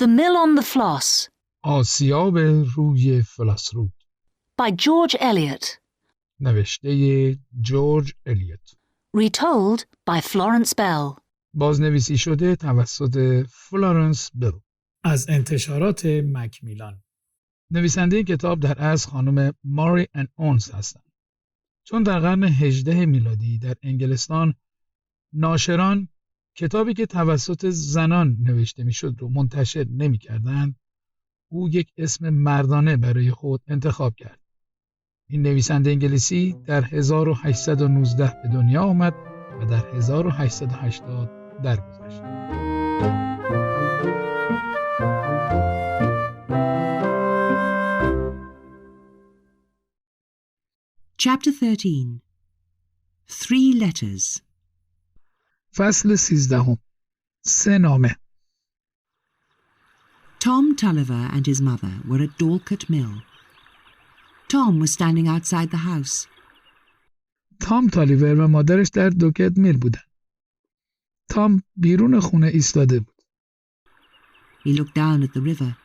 The Mill on the Floss آسیاب روی فلاس رود by George Eliot. نوشته جورج الیوت. Retold by Florence Bell. بازنویسی شده توسط فلورنس بل. از انتشارات میلان. نویسنده کتاب در اصل خانم ماری ان اونز هستند. چون در قرن 18 میلادی در انگلستان ناشران کتابی که توسط زنان نوشته میشد رو منتشر نمی‌کردند، او یک اسم مردانه برای خود انتخاب کرد. این نویسنده انگلیسی در 1819 به دنیا آمد و در 1880 درگذشت. Chapter 13. 3 letters. فصل 13. 3 نامه. Tom Tulliver and his mother were at Dorset Mill. Tom was standing outside the house. تام تالیور و مادرش در دوکت میل بودن. تام بیرون خونه ایستاده بود. He looked down at the river.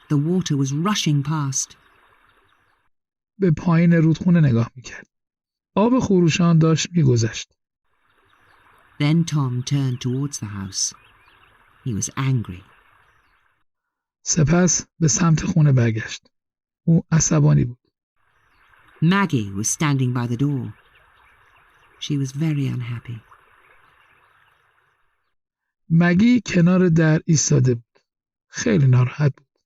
The water was rushing past. به پایین رودخونه نگاه میکرد. آب خروشان داشت میگذشت. Then Tom turned towards the house. He was angry. سپس به سمت خونه برگشت. او عصبانی بود. Maggie was standing by the door. She was very unhappy. مگی کنار در ایستاده بود. خیلی ناراحت بود.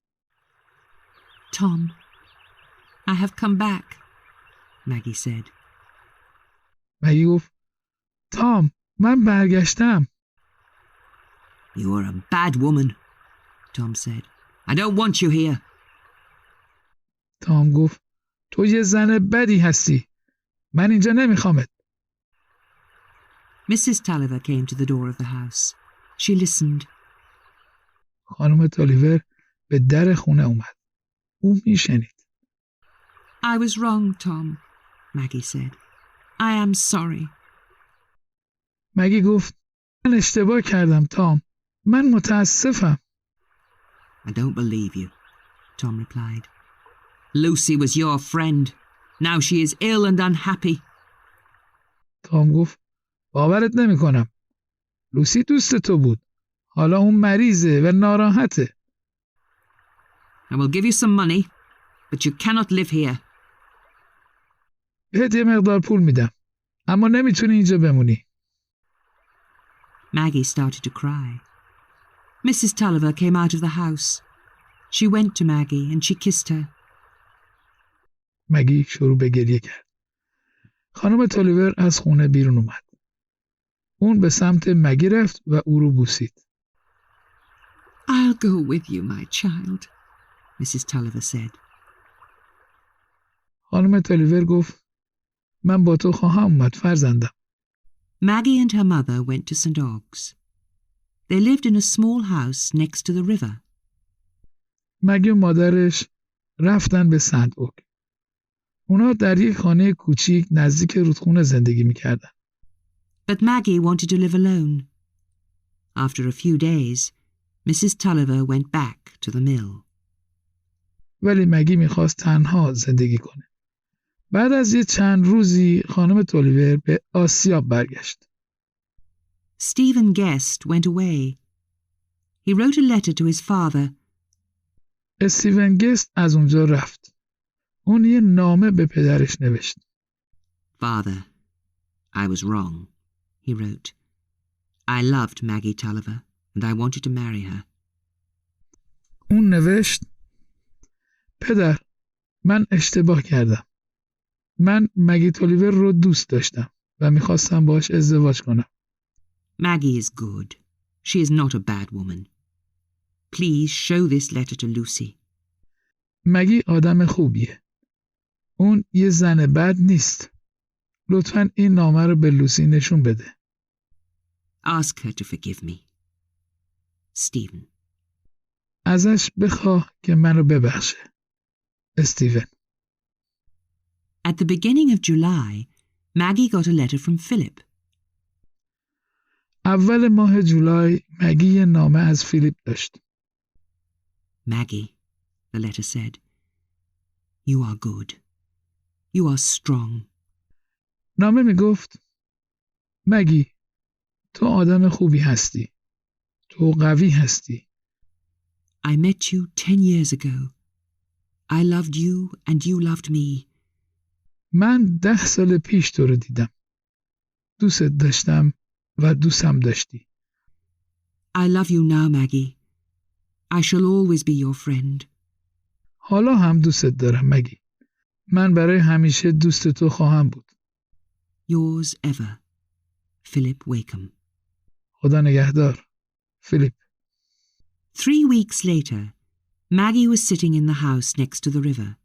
Tom, I have come back, Maggie said. مگی گفت تام من برگشتم. You are a bad woman, Tom said. I don't want you here. تام گفت تو یه زن بدی هستی. من اینجا نمیخوامت. Mrs. Tulliver came to the door of the house. She listened. خانم تالیور به در خونه اومد. او میشنید. I was wrong, Tom, Maggie said. I am sorry. مگی گفت من اشتباه کردم تام. من متاسفم. I don't believe you, Tom replied. Lucy was your friend. Now she is ill and unhappy. تام گفت باورت نمی کنم. لوسی دوست تو بود. حالا اون مریضه و ناراحته. I will give you some money, but you cannot live here. بهت یه مقدار پول میدم. اما نمیتونی اینجا بمونی. Maggie started to cry. Mrs. Tulliver came out of the house. She went to Maggie and she kissed her. مگی شروع به گریه کرد. خانم تالیور از خونه بیرون اومد. اون به سمت مگی رفت و او رو بوسید. I'll go with you, my child, Mrs. Tulliver said. خانم تالیور گفت من با تو خواهم اومد فرزندم. Maggie and her mother went to St. Ogg's. They lived in a small house next to the river. مگی و مادرش رفتن به سنت اوگ. اونا در یک خانه کوچیک نزدیک رودخونه زندگی میکردن. But Maggie wanted to live alone. After a few days, Mrs. Tulliver went back to the mill. ولی مگی میخواست تنها زندگی کنه. بعد از یه چند روزی خانم تالیور به آسیاب برگشت. Stephen Guest went away. He wrote a letter to his father. استیون گست از اونجا رفت. اون یه نامه به پدرش نوشت. Father, I was wrong, he wrote. I loved Maggie Tulliver and I wanted to marry her. اون نوشت پدر من اشتباه کردم. من مگی تالیور رو دوست داشتم و میخواستم باش ازدواج کنم. Maggie is good. She is not a bad woman. Please show this letter to Lucy. مگی آدم خوبیه. اون یه زن بد نیست. لطفاً این نامه رو به لوسی نشون بده. Ask her to forgive me. Stephen. ازش بخواه که منو ببخشه. استیون. At the beginning of July, Maggie got a letter from Philip. اول ماه جولای مگی یه نامه از فیلیپ داشت. Maggie, the letter said, you are good. You are strong. نامه می گفت مگی تو آدم خوبی هستی. تو قوی هستی. I met you 10 years ago. I loved you and you loved me. من 10 سال پیش تو رو دیدم. دوست داشتم و دوستم داشتی. I love you now, Maggie. I shall always be your friend. حالا هم دوست دارم مگی. من برای همیشه دوست تو خواهم بود. Yours ever, Philip Wakeham. خدا نگهدار. فیلیپ. 3 weeks later, Maggie was sitting in the house next to the river.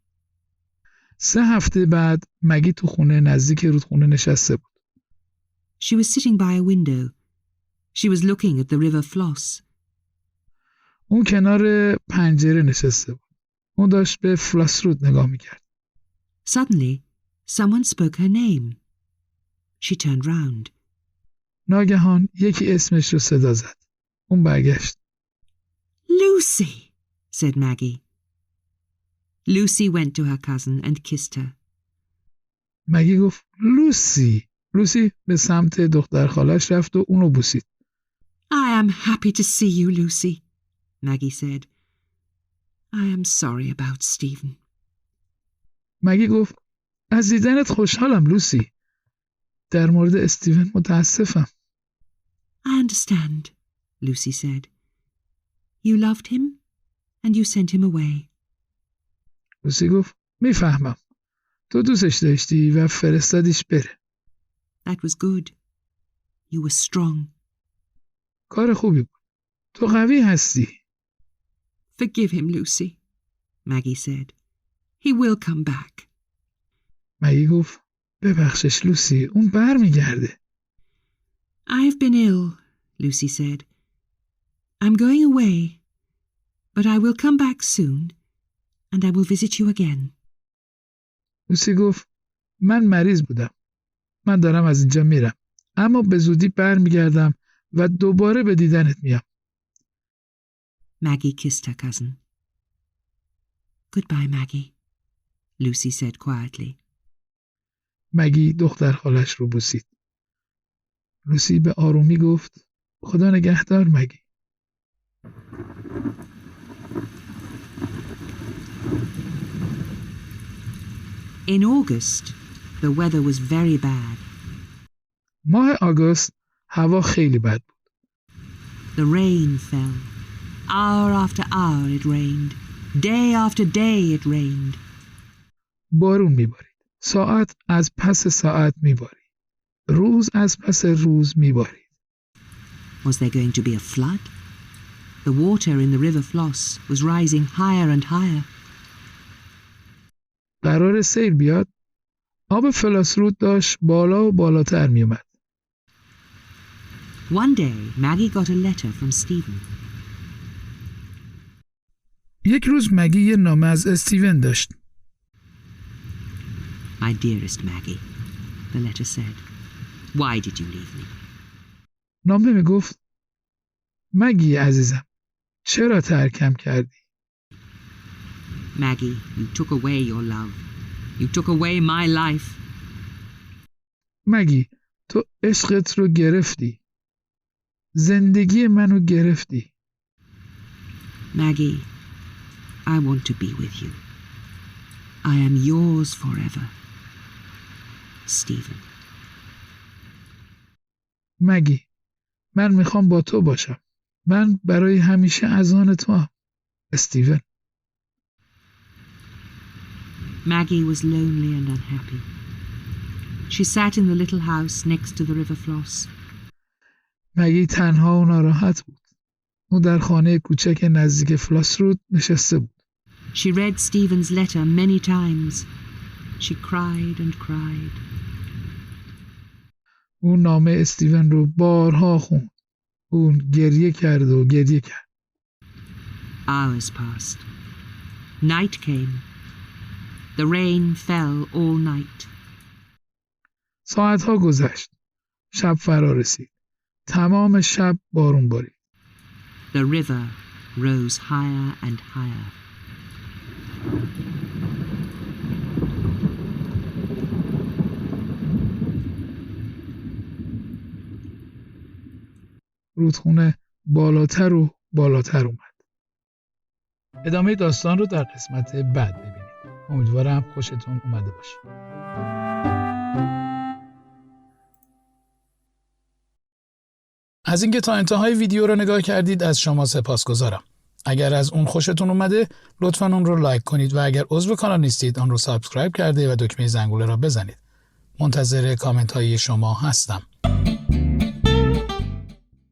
3 هفته بعد مگی تو خونه نزدیک رودخونه نشسته بود. She was sitting by a window. She was looking at the river Floss. اون کنار پنجره نشسته بود. اون داشت به فلاس رود نگاه میکرد. Suddenly, someone spoke her name. She turned round. ناگهان یکی اسمش رو صدا زد. اون برگشت. Lucy, said Maggie. Lucy went to her cousin and kissed her. مگی گفت لوسی. لوسی به سمت دختر خالش رفت و اونو بوسید. I am happy to see you, Lucy, Maggie said. I am sorry about Stephen. مگی گفت از دیدنت خوشحالم لوسی. در مورد استیون متاسفم. I understand, Lucy said. You loved him and you sent him away. لوسی گفت میفهمم. تو دوستش داشتی و فرستادیش بره. That was good. You were strong. کار خوبی بود. تو قوی هستی. Forgive him, Lucy, Maggie said. He will come back. مگی گفت ببخشش لوسی. اون بر میگرده. I've been ill, Lucy said. I'm going away, but I will come back soon, and I will visit you again. لوسی گفت من مریض بودم. من دارم از اینجا میرم. اما به زودی بر میگردم و دوباره به دیدنت میام. Maggie kissed her cousin. Goodbye, Maggie, Lucy said quietly. مگی دختر خالش رو بوسید. لوسی به آرومی گفت خدا نگهدار مگی. In August, the weather was very bad. ماه آگوست هوا خیلی بد بود. The rain fell. Hour after hour it rained. Day after day it rained. بارون میبارید. ساعت از پس ساعت میبارید. روز از پس روز میبارید. Was there going to be a flood? The water in the river Floss was rising higher and higher. قرار سیل بیاد. آب فلاس رود داشت بالا و بالاتر میومد. One day, Maggie got a letter from Stephen. یک روز مگی یه نامه از استیون داشت. My dearest Maggie, the letter said. Why did you leave me? نامه میگفت مگی عزیزم چرا ترکم کردی؟ Maggie, you took away your love. You took away my life. مگی تو عشقت رو گرفتی. زندگی منو گرفتی. Maggie, I want to be with you. I am yours forever. Stephen. مگی من میخوام با تو باشم. من برای همیشه از آن تو هم. استیون. Maggie was lonely and unhappy. She sat in the little house next to the river Floss. مگی تنها و ناراحت بود. او در خانه کوچک نزدیک فلاس رود نشسته بود. She read Stephen's letter many times. She cried and cried. او نامه استیون رو بارها خوند. اون گریه کرد و گریه کرد. Hours passed. Night came. The rain fell all night. ساعتها گذشت. شب فرا رسید. تمام شب بارون بارید. The river rose higher and higher. رودخونه بالاتر و بالاتر اومد. ادامه داستان رو در قسمت بعد ببینید. امیدوارم خوشتون اومده باشه. از اینکه تا انتهای ویدیو رو نگاه کردید از شما سپاسگزارم. اگر از اون خوشتون اومده لطفاً اون رو لایک کنید و اگر عضو کانال نیستید آن رو سابسکرایب کرده و دکمه زنگوله را بزنید. منتظر کامنت های شما هستم.